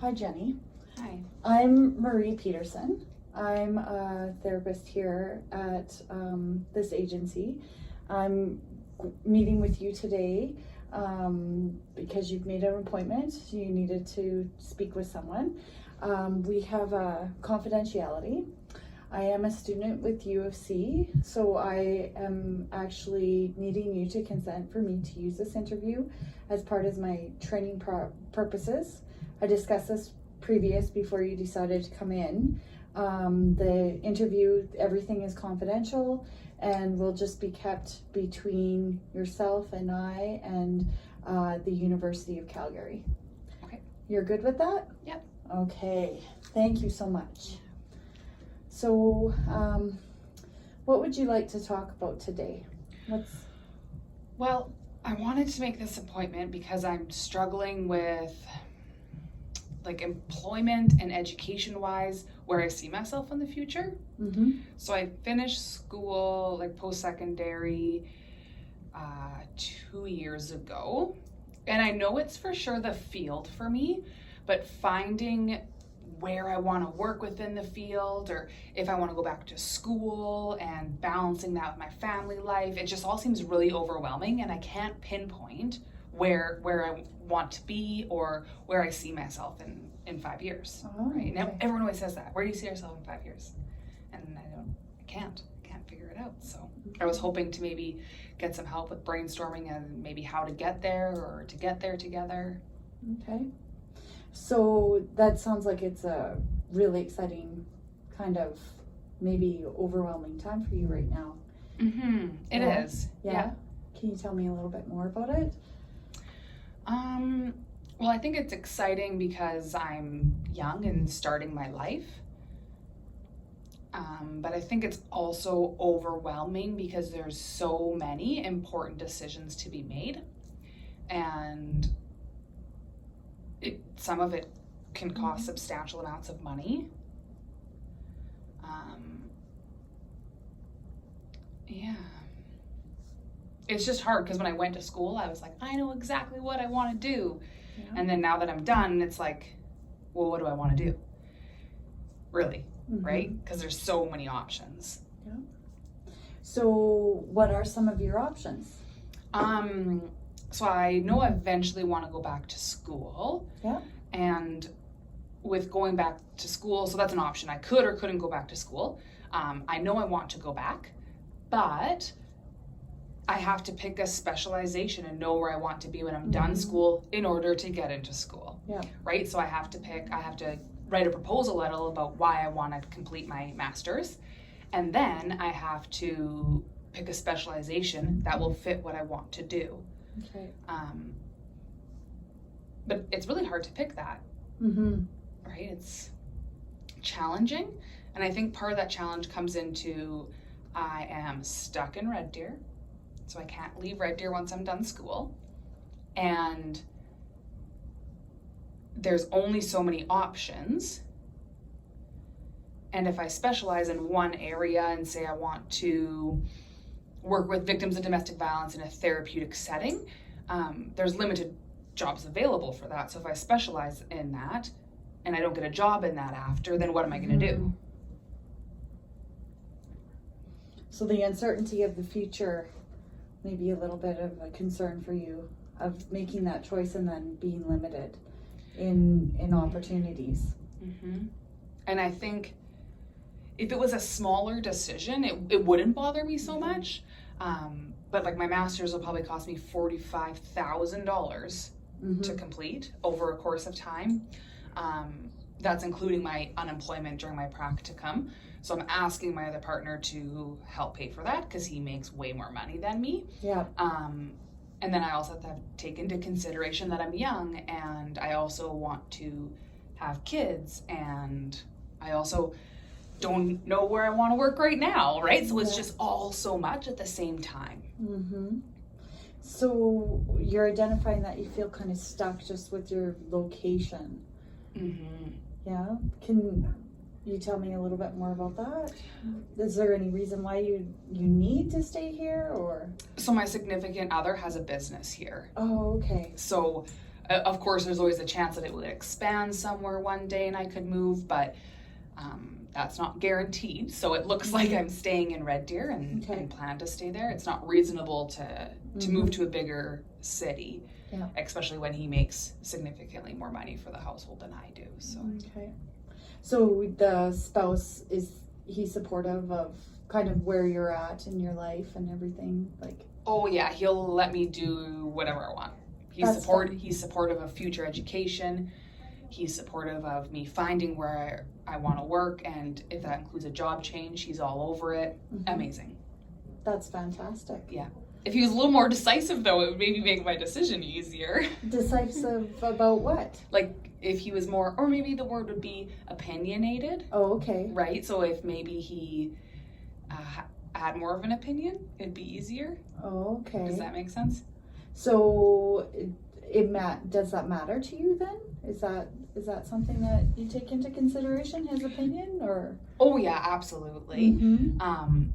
Hi, Jenny. Hi. I'm Marie Peterson. I'm a therapist here at this agency. I'm meeting with you today because you've made an appointment. You needed to speak with someone. We have a confidentiality. I am a student with U of C, so I am actually needing you to consent for me to use this interview as part of my training purposes. I discussed this before you decided to come in. The interview, everything is confidential and will just be kept between yourself and I and the University of Calgary. Okay. You're good with that? Yep. Okay, thank you so much. So, what would you like to talk about today? Well, I wanted to make this appointment because I'm struggling with like employment and education wise where I see myself in the future. Mm-hmm. So I finished school, like post-secondary, 2 years ago. And I know it's for sure the field for me, but finding where I want to work within the field, or if I want to go back to school and balancing that with my family life, it just all seems really overwhelming, and I can't pinpoint where I want to be or where I see myself in 5 years. Oh, right now, okay. everyone always says that. Where do you see yourself in 5 years? And I can't figure it out. So I was hoping to maybe get some help with brainstorming and maybe how to get there or to get there together. Okay. So that sounds like it's a really exciting kind of maybe overwhelming time for you right now. Mm-hmm. It Yeah. is. Yeah. Can you tell me a little bit more about it? Well, I think it's exciting because I'm young and starting my life. But I think it's also overwhelming because there's so many important decisions to be made. And some of it can cost substantial amounts of money. Yeah. It's just hard because when I went to school, I was like, I know exactly what I want to do. Yeah. And then now that I'm done, it's like, well, what do I want to do? Really, Mm-hmm. right? Because there's so many options. Yeah. So what are some of your options? So I know I eventually want to go back to school. Yeah. And with going back to school, so that's an option. I could or couldn't go back to school. I know I want to go back, but I have to pick a specialization and know where I want to be when I'm done school in order to get into school. Yeah. Right? So I have to write a proposal letter about why I want to complete my master's. And then I have to pick a specialization that will fit what I want to do. Okay. But it's really hard to pick that. Mm-hmm. Right? It's challenging. And I think part of that challenge comes into I am stuck in Red Deer. So I can't leave Red Deer once I'm done school. And there's only so many options. And if I specialize in one area and say I want to work with victims of domestic violence in a therapeutic setting, there's limited jobs available for that. So if I specialize in that and I don't get a job in that after, then what am I going to do? So the uncertainty of the future may be a little bit of a concern for you of making that choice and then being limited in opportunities. Mm-hmm. And I think if it was a smaller decision, it wouldn't bother me so much. But like my master's will probably cost me $45,000 to complete over a course of time. That's including my unemployment during my practicum. So I'm asking my other partner to help pay for that because he makes way more money than me. Yeah. And then I also have to take into consideration that I'm young and I also want to have kids and I also don't know where I want to work right now, right? So it's just all so much at the same time. Mm-hmm. So you're identifying that you feel kind of stuck just with your location. Mm-hmm. Yeah. Can you tell me a little bit more about that? Is there any reason why you need to stay here, or? So my significant other has a business here. Oh, okay. So Of course, there's always a chance that it would expand somewhere one day and I could move, but that's not guaranteed. So it looks like I'm staying in Red Deer and, Okay. and plan to stay there. It's not reasonable to move to a bigger city, Yeah. especially when he makes significantly more money for the household than I do. So Okay. So the spouse, is he supportive of kind of where you're at in your life and everything? Like, oh yeah, he'll let me do whatever I want. That's fun. He's supportive of future education. He's supportive of me finding where I want to work, and if that includes a job change, he's all over it. Amazing. that's fantastic. If he was a little more decisive, though, it would maybe make my decision easier. Decisive about what? Like if he was more, or maybe the word would be opinionated, Oh, okay. right? So if maybe he had more of an opinion, it'd be easier. Oh, okay. Does that make sense? So does that matter to you then? Is that something that you take into consideration, his opinion, or? Oh yeah, absolutely. Mm-hmm.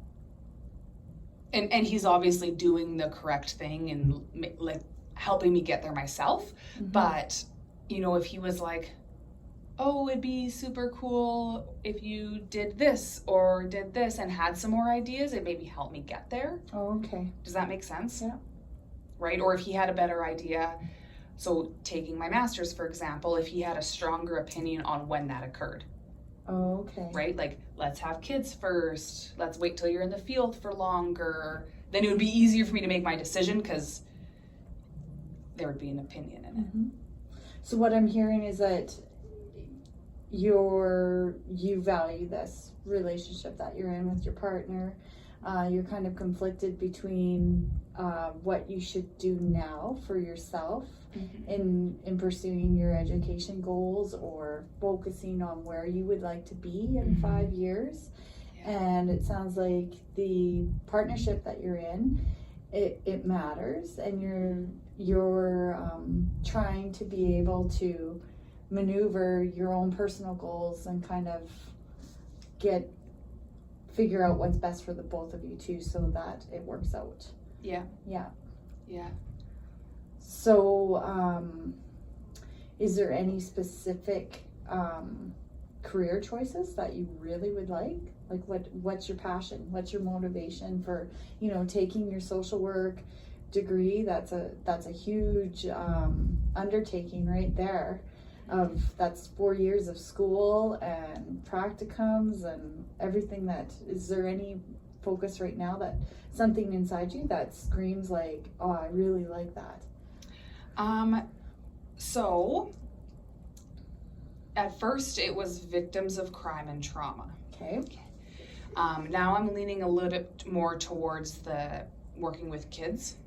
And he's obviously doing the correct thing and like helping me get there myself. But if he was like, oh, it'd be super cool if you did this or did this and had some more ideas, it maybe helped me get there. Oh, okay. Does that make sense? Yeah. Right? Or if he had a better idea, so taking my master's, for example, if he had a stronger opinion on when that occurred, Oh, okay. right? Like, let's have kids first. Let's wait till you're in the field for longer. Then it would be easier for me to make my decision because there would be an opinion in it. So what I'm hearing is that you value this relationship that you're in with your partner. You're kind of conflicted between what you should do now for yourself in pursuing your education goals or focusing on where you would like to be in 5 years. And it sounds like the partnership that you're in, it matters, and you're trying to be able to maneuver your own personal goals and kind of figure out what's best for the both of you too, so that it works out. Yeah. So is there any specific career choices that you really would like what's your passion, what's your motivation for taking your social work degree? That's a huge undertaking right there. That's 4 years of school and practicums and everything. Is there any focus right now, that something inside you that screams like, oh, I really like that? So at first it was victims of crime and trauma. Okay. Now I'm leaning a little bit more towards the working with kids.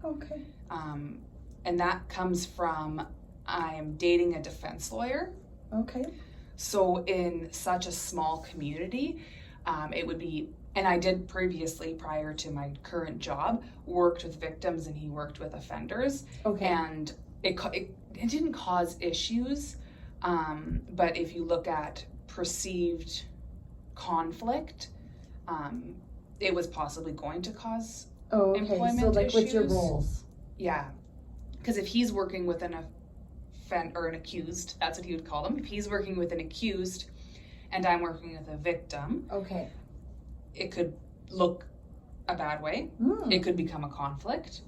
Okay. And that comes from I'm dating a defense lawyer. Okay. So in such a small community, it would be, and I did previously, prior to my current job, worked with victims and he worked with offenders. Okay. And it didn't cause issues, but if you look at perceived conflict, it was possibly going to cause employment so like with your issues. roles. Yeah, because if he's working with an accused, that's what he would call them. If he's working with an accused and I'm working with a victim, Okay. it could look a bad way. It could become a conflict.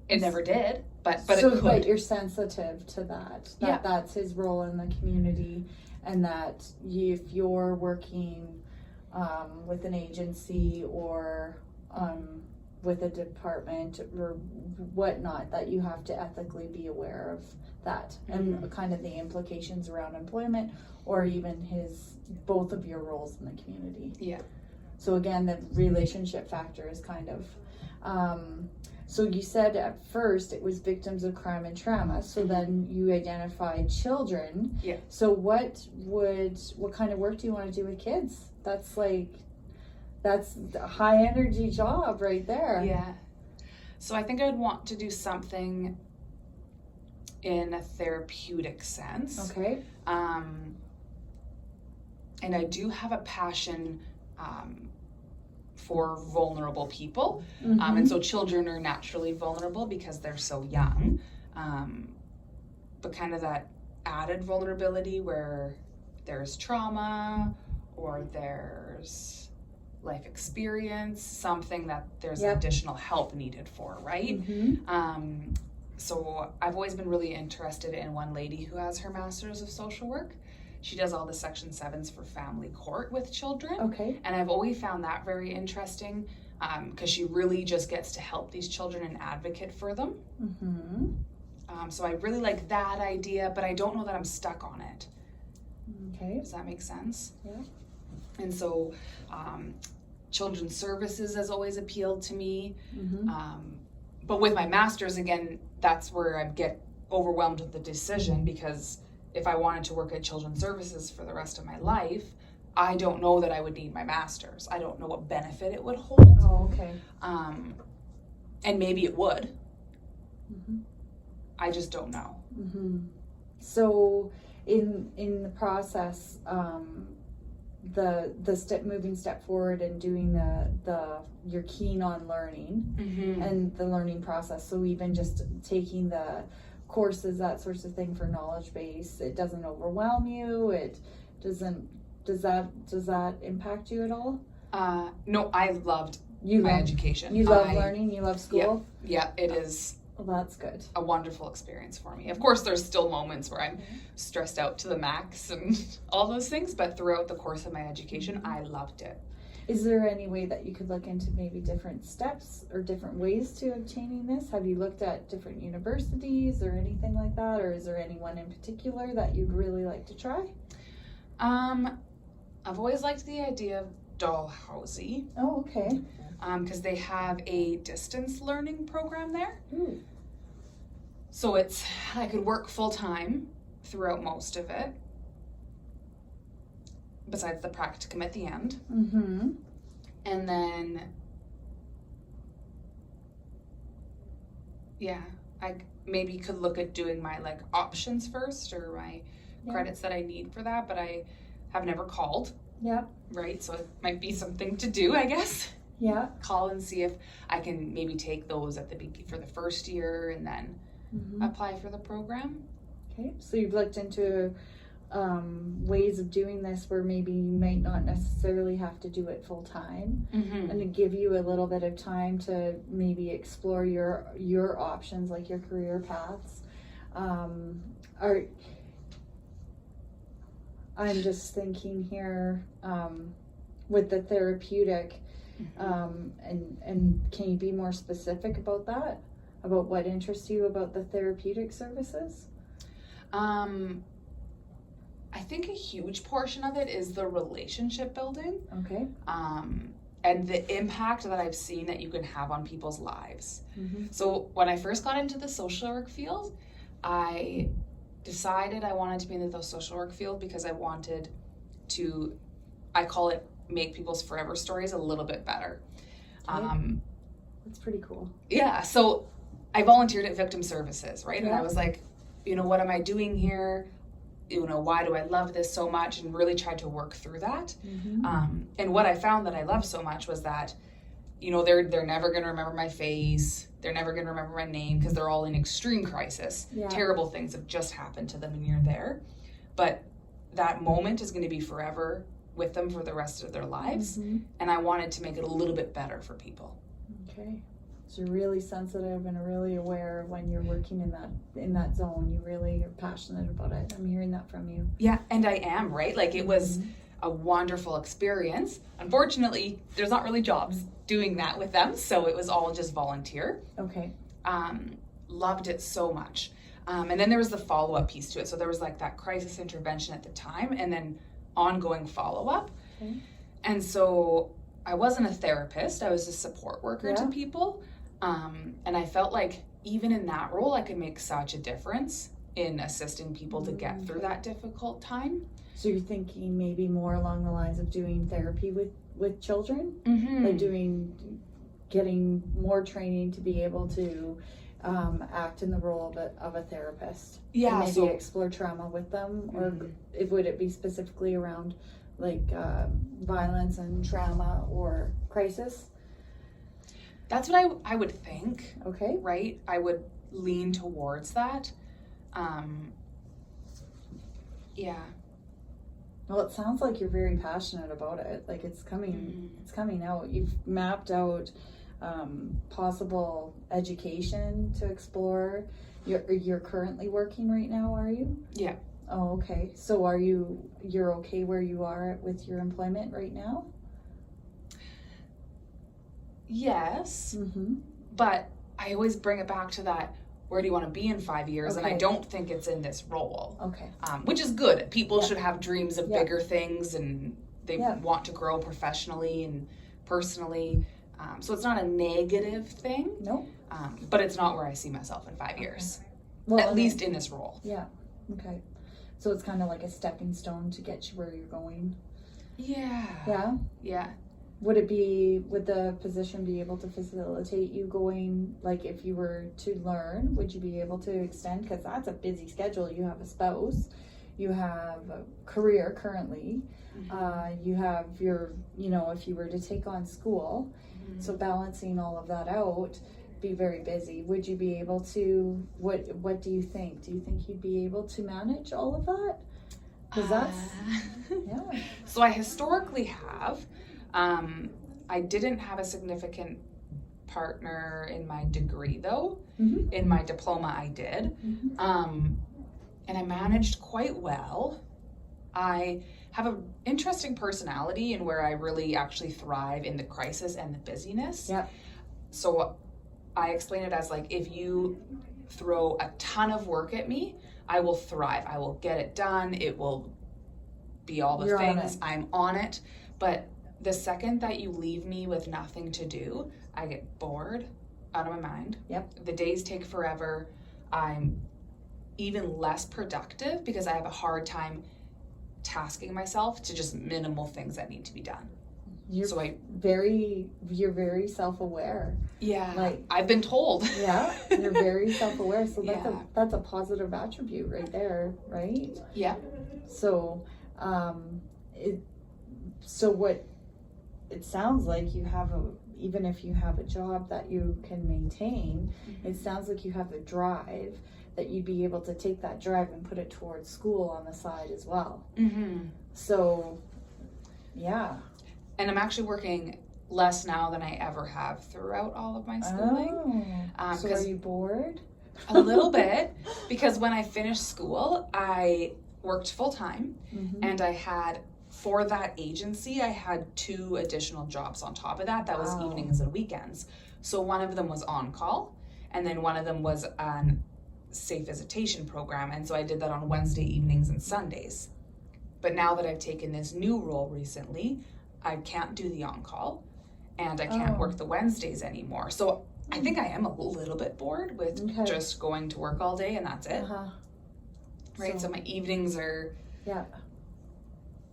It never did, but it could. But you're sensitive to that. Yeah. That's his role in the community, and that if you're working with an agency or with a department or whatnot, that you have to ethically be aware of that and kind of the implications around employment or even both of your roles in the community. Yeah. So again, the relationship factor is kind of, so you said at first it was victims of crime and trauma. So then you identified children. Yeah. So what kind of work do you want to do with kids? That's a high energy job right there. Yeah. So I think I'd want to do something in a therapeutic sense. Okay. And I do have a passion for vulnerable people. Mhm. And so children are naturally vulnerable because they're so young. But kind of that added vulnerability where there's trauma or there's life experience, something that there's Yep. additional help needed for, right? Mhm. So I've always been really interested in one lady who has her master's of social work. She does all the Section 7s for family court with children. Okay. And I've always found that very interesting because she really just gets to help these children and advocate for them. Mhm. So I really like that idea, but I don't know that I'm stuck on it. Okay. Does that make sense? Yeah. And so children's services has always appealed to me. Mhm. But with my master's, again, that's where I get overwhelmed with the decision, because if I wanted to work at children's services for the rest of my life, I don't know that I would need my master's. I don't know what benefit it would hold. Oh, okay. And maybe it would. Mhm. I just don't know. Mhm. So in the process, the step forward and doing the you're keen on learning Mm-hmm. and the learning process. So even just taking the courses, that sorts of thing for knowledge base, it doesn't overwhelm you. It doesn't. Does that impact you at all? No, I loved You my love education. you love learning. You love school. Yeah, it is Well, that's good. a wonderful experience for me. Of course, there's still moments where I'm stressed out to the max and all those things, but throughout the course of my education, I loved it. Is there any way that you could look into maybe different steps or different ways to obtaining this? Have you looked at different universities or anything like that? Or is there anyone in particular that you'd really like to try? I've always liked the idea of Dalhousie Oh, okay. because they have a distance learning program there. Ooh. So I could work full time throughout most of it, besides the practicum at the end. Mm-hmm. And then, yeah, I maybe could look at doing my like options first, or my credits that I need for that, but I have never called, Yeah. right? So it might be something to do, I guess. Yeah. Call and see if I can maybe take those at for the first year and then Mm-hmm. apply for the program. Okay. So you've looked into ways of doing this where maybe you might not necessarily have to do it full time, Mm-hmm. and to give you a little bit of time to maybe explore your options, like your career paths. I'm just thinking here with the therapeutic, and can you be more specific about that? About what interests you about the therapeutic services? I think a huge portion of it is the relationship building. Okay. And the impact that I've seen that you can have on people's lives. Mm-hmm. So when I first got into the social work field, I decided I wanted to be in the social work field because I wanted to, I call it, make people's forever stories a little bit better. Okay. That's pretty cool. Yeah, so I volunteered at Victim Services, right? And Yeah. I was like, what am I doing here? Why do I love this so much? And really tried to work through that. Mm-hmm. And what I found that I loved so much was that, they're never going to remember my face. They're never going to remember my name because they're all in extreme crisis. Yeah. Terrible things have just happened to them and you're there. But that moment is going to be forever with them for the rest of their lives. Mm-hmm. And I wanted to make it a little bit better for people. Okay. So you're really sensitive and really aware when you're working in that zone. You really are passionate about it. I'm hearing that from you. Yeah, and I am, right? Like it was a wonderful experience. Unfortunately, there's not really jobs doing that with them, so it was all just volunteer. Okay. Loved it so much. And then there was the follow-up piece to it. So there was like that crisis intervention at the time and then ongoing follow-up. Okay. And so I wasn't a therapist. I was a support worker to people. And I felt like even in that role, I could make such a difference in assisting people to get through that difficult time. So you're thinking maybe more along the lines of doing therapy with children? Mm-hmm. Like getting more training to be able to act in the role of a therapist. Yeah. And maybe explore trauma with them, or would it be specifically around like violence and trauma or crisis? That's what I would think, Okay. right? I would lean towards that. Yeah. Well, it sounds like you're very passionate about it. Like it's coming out. You've mapped out possible education to explore. You're currently working right now, are you? Yeah. Oh, okay. So you're okay where you are with your employment right now? Yes, Mm-hmm. but I always bring it back to that, where do you want to be in 5 years? And I Okay. don't think it's in this role, Okay. which is good. People Yeah. should have dreams of Yeah. bigger things, and they Yeah. want to grow professionally and personally. So it's not a negative thing, Nope. but it's not where I see myself in 5 years, Well, at and least in this role. Yeah. Okay. So it's kind of like a stepping stone to get you where you're going. Yeah. Yeah. Yeah. Would the position be able to facilitate you going, like if you were to learn, would you be able to extend? Because that's a busy schedule. You have a spouse, you have a career currently, you have your, if you were to take on school, so balancing all of that out, be very busy. Would you be able to, what do you think? Do you think you'd be able to manage all of that? Because that's, yeah. So I historically have. I didn't have a significant partner in my degree though. Mm-hmm. In my diploma I did. Mm-hmm. And I managed quite well. I have an interesting personality and where I really actually thrive in the crisis and the busyness. Yeah. So I explain it as like, if you throw a ton of work at me, I will thrive. I will get it done. It will be all the You're on things. it. I'm on it. But the second that you leave me with nothing to do, I get bored out of my mind. Yep. The days take forever. I'm even less productive because I have a hard time tasking myself to just minimal things that need to be done. You're So very self-aware. yeah, Like- I've been told. Yeah, you're very self-aware. So Yeah. that's a positive attribute right there, right? Yeah. So, what it sounds like you have even if you have a job that you can maintain, it sounds like you have the drive that you'd be able to take that drive and put it towards school on the side as well. Mm-hmm. So, yeah. And I'm actually working less now than I ever have throughout all of my schooling. Oh. So are 'cause you bored? a little bit, because when I finished school, I worked full time, Mm-hmm. and I had, for that agency, I had 2 additional jobs on top of that. That was Wow. evenings and weekends. So one of them was on call, and then one of them was an safe visitation program. And so I did that on Wednesday evenings and Sundays. But now that I've taken this new role recently, I can't do the on call, and I can't Oh. work the Wednesdays anymore. So I think I am a little bit bored with Okay. just going to work all day and that's it. Uh-huh. Right? So my evenings are, Yeah.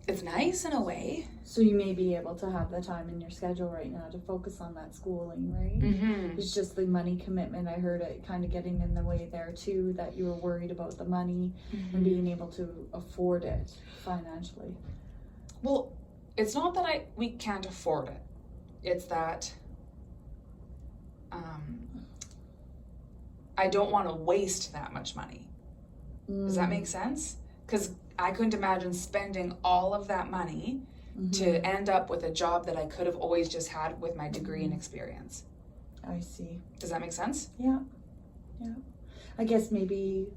it's nice in a way. So you may be able to have the time in your schedule right now to focus on that schooling, right? Mm-hmm. It's just the money commitment. I heard it kind of getting in the way there too, that you were worried about the money and being able to afford it financially. Well, it's not that we can't afford it. It's that I don't want to waste that much money. Does that make sense? Because I couldn't imagine spending all of that money to end up with a job that I could have always just had with my degree and experience. I see. Does that make sense? Yeah. I guess maybe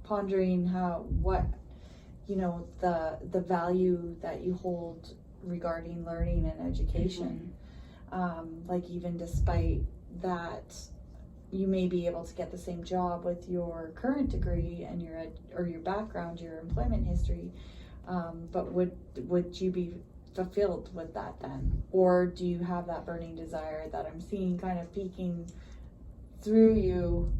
pondering the value that you hold regarding learning and education. Like even despite that, you may be able to get the same job with your current degree and your background, your employment history. But would you be fulfilled with that then? Or do you have that burning desire that I'm seeing kind of peeking through you?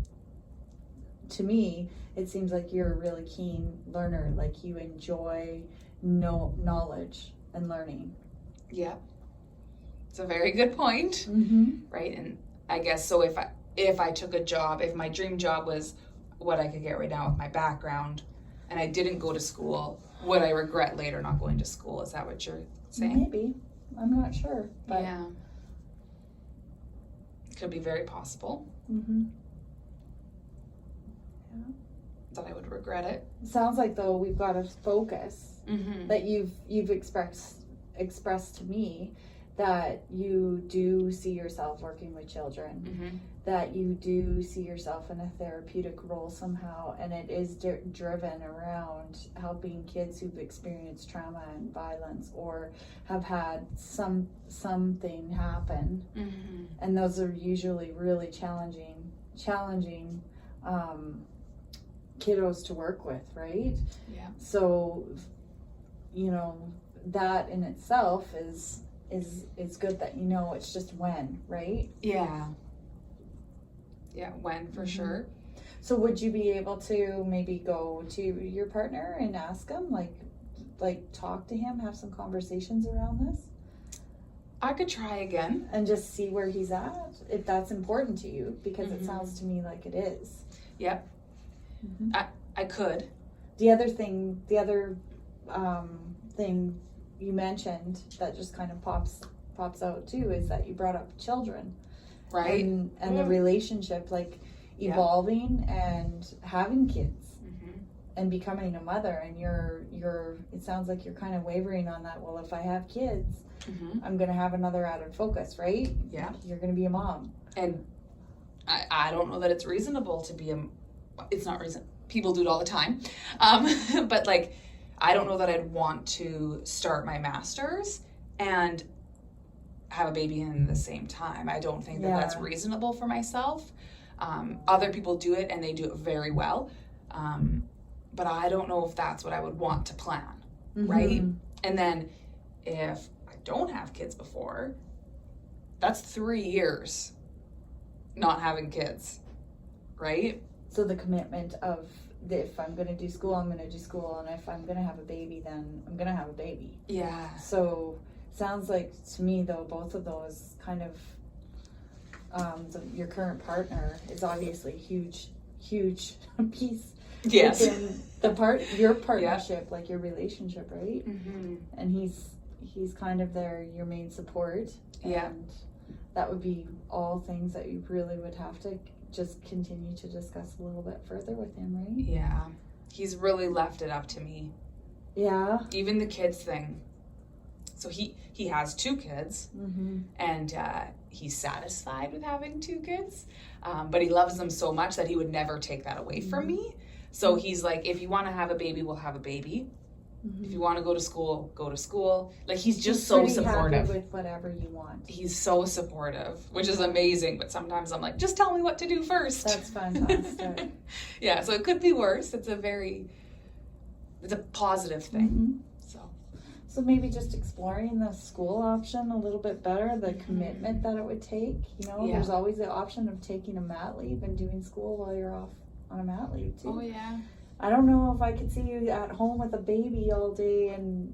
To me, it seems like you're a really keen learner, like you enjoy knowledge and learning. Yeah. It's a very good point, right? And I guess so if I took a job, if my dream job was what I could get right now with my background and I didn't go to school, would I regret later not going to school? Is that what you're saying? Maybe. I'm not sure. But Yeah. Could be very possible hmm that I would regret it. Sounds like though we've got to focus Mm-hmm. that you've expressed to me that you do see yourself working with children, Mm-hmm. that you do see yourself in a therapeutic role somehow, and it is driven around helping kids who've experienced trauma and violence or have had something happen, Mm-hmm. and those are usually really challenging kiddos to work with, right? Yeah. So, you know, that in itself is good that you know it's just when, right? Yeah. Yeah, when for Mhm. sure. So would you be able to maybe go to your partner and ask him, like talk to him, have some conversations around this, I could try again. and just see where he's at, if that's important to you, because it Mhm. sounds to me like it is. Yep. I could. The other thing you mentioned that just kind of pops out too is that you brought up children, Right? and the relationship, like Yeah. evolving and having kids Mm-hmm. and becoming a mother, and you're it sounds like you're kind of wavering on that. Well, if I have kids, Mm-hmm. I'm gonna have another added focus, right? Yeah. You're gonna be a mom. And I don't know that it's reasonable to be it's not reason. People do it all the time. But like, I don't know that I'd want to start my master's and have a baby in the same time. I don't think that that's Yeah. reasonable for myself. Other people do it and they do it very well. But I don't know if that's what I would want to plan. Right? Mhm. And then if I don't have kids before, that's 3 years not having kids. Right? So the commitment of if I'm gonna do school, I'm gonna do school, and if I'm gonna have a baby, then I'm gonna have a baby. Yeah. So sounds like to me though both of those kind of your current partner is obviously a huge piece Yes. within your partnership, like your relationship, right? Mm-hmm. And he's kind of your main support. Yeah. And that would be all things that you really would have to just continue to discuss a little bit further with him, right? Yeah. He's really left it up to me. Yeah. Even the kids thing. So he has 2 kids, Mm-hmm. and he's satisfied with having 2 kids, but he loves them so much that he would never take that away from me. So he's like, if you want to have a baby, we'll have a baby. Mm-hmm. If you want to go to school, go to school. Like, he's just so pretty supportive. happy with whatever you want. He's so supportive, which is amazing. But sometimes I'm like, just tell me what to do first. That's fantastic. Yeah, so it could be worse. It's a positive thing. Mm-hmm. So So maybe just exploring the school option a little bit better, the commitment that it would take. You know, Yeah. there's always the option of taking a mat leave and doing school while you're off on a mat leave too. oh yeah. I don't know if I could see you at home with a baby all day and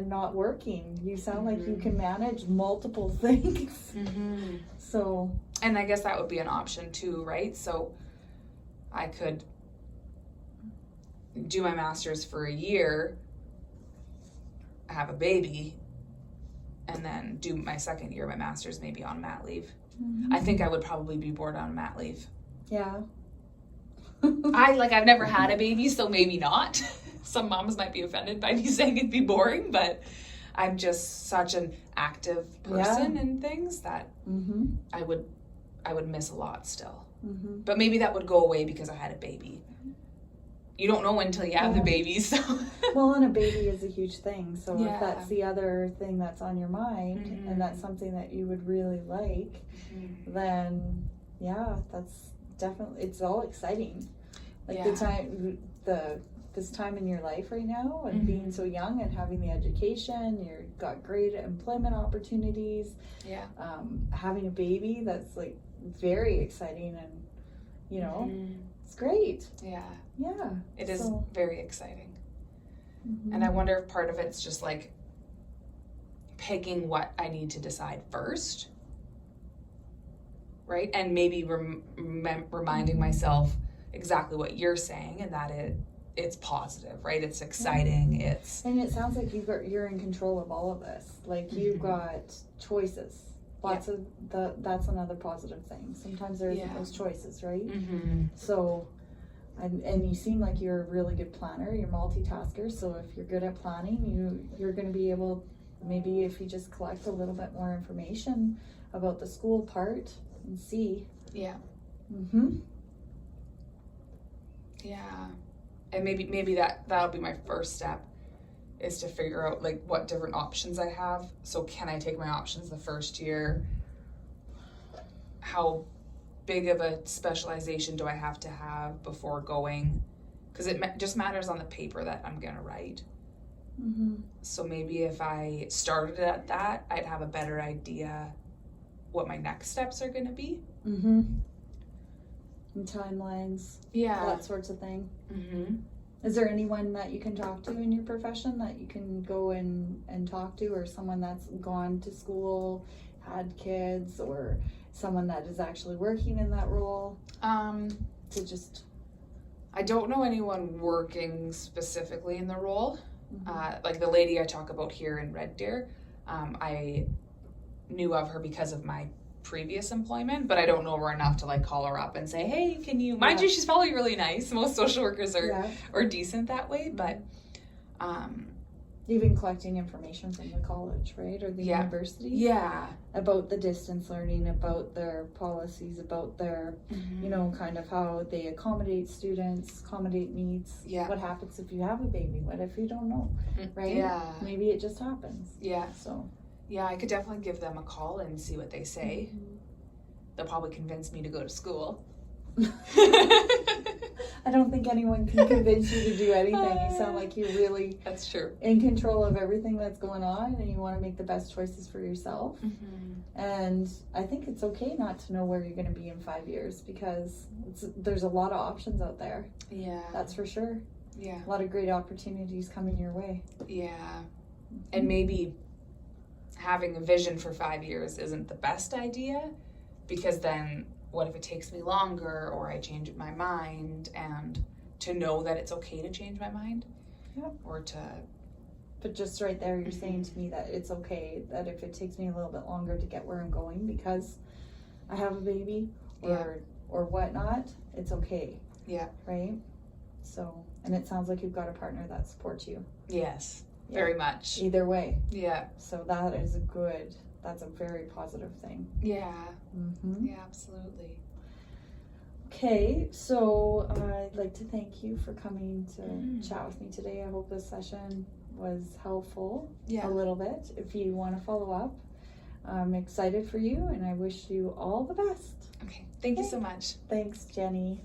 not working. You sound like you can manage multiple things. Mm-hmm. So And I guess that would be an option too, right? So I could do my master's for a year, have a baby, and then do my second year of my master's maybe on mat leave. I think I would probably be bored on mat leave. yeah. I've never had a baby, so maybe not. Some moms might be offended by me saying it'd be boring, but I'm just such an active person in things that Mm-hmm. I would miss a lot still. Mm-hmm. But maybe that would go away because I had a baby. You don't know until you have the baby, so. Well, and a baby is a huge thing. So Yeah. if that's the other thing that's on your mind, Mhm. and that's something that you would really like, then yeah, that's definitely, it's all exciting. Like this time in your life right now, and Mhm. being so young and having the education, you've got great employment opportunities. Yeah. Having a baby, that's like very exciting, and you know, Mhm. it's great. Yeah, Yeah. it is So, very exciting. mhm. And I wonder if part of it's just like picking what I need to decide first, right? And maybe reminding myself exactly what you're saying, and that it's positive, right? It's exciting. It's And it sounds like you're in control of all of this. Like you've got choices. Lots of that's another positive thing. Sometimes there isn't those choices, right? So, and you seem like you're a really good planner. You're a multitasker. So if you're good at planning, you're going to be able, maybe if you just collect a little bit more information about the school part and see. Yeah. Mm-hmm. Yeah. And maybe that'll be my first step, is to figure out like what different options I have. So can I take my options the first year? How big of a specialization do I have to have before going? Because it just matters on the paper that I'm gonna write. So maybe if I started at that, I'd have a better idea what my next steps are gonna be. And timelines. Yeah. That sorts of thing. Is there anyone that you can talk to in your profession that you can go and talk to, or someone that's gone to school, had kids, or someone that is actually working in that role? To just... I don't know anyone working specifically in the role. Like the lady I talk about here in Red Deer, I knew of her because of my previous employment, but I don't know her enough to like call her up and say, hey, can you, mind you, she's probably really nice. Most social workers are decent that way, but you've been collecting information from the college, right? Or the university? Yeah. About the distance learning, about their policies, about their, you know, kind of how they accommodate students, accommodate needs. Yeah. What happens if you have a baby? What if you don't know, right? Yeah. Maybe it just happens. Yeah. So. Yeah, I could definitely give them a call and see what they say. They'll probably convince me to go to school. I don't think anyone can convince you to do anything. You sound like you're really That's true. in control of everything that's going on, and you want to make the best choices for yourself. And I think it's okay not to know where you're going to be in 5 years, because there's a lot of options out there. Yeah. That's for sure. Yeah. A lot of great opportunities coming your way. Yeah. And maybe having a vision for 5 years isn't the best idea, because then what if it takes me longer, or I change my mind, and to know that it's okay to change my mind. Or to... But just right there, you're saying to me that it's okay, that if it takes me a little bit longer to get where I'm going because I have a baby or whatnot, it's okay. Yeah. Right? So, and it sounds like you've got a partner that supports you. Yes. Very much. Either way. Yeah. So that's a very positive thing. Yeah. Yeah, absolutely. Okay, so I'd like to thank you for coming to chat with me today. I hope this session was helpful a little bit. If you want to follow up, I'm excited for you, and I wish you all the best. Okay. Thank you so much. Thanks, Jenny.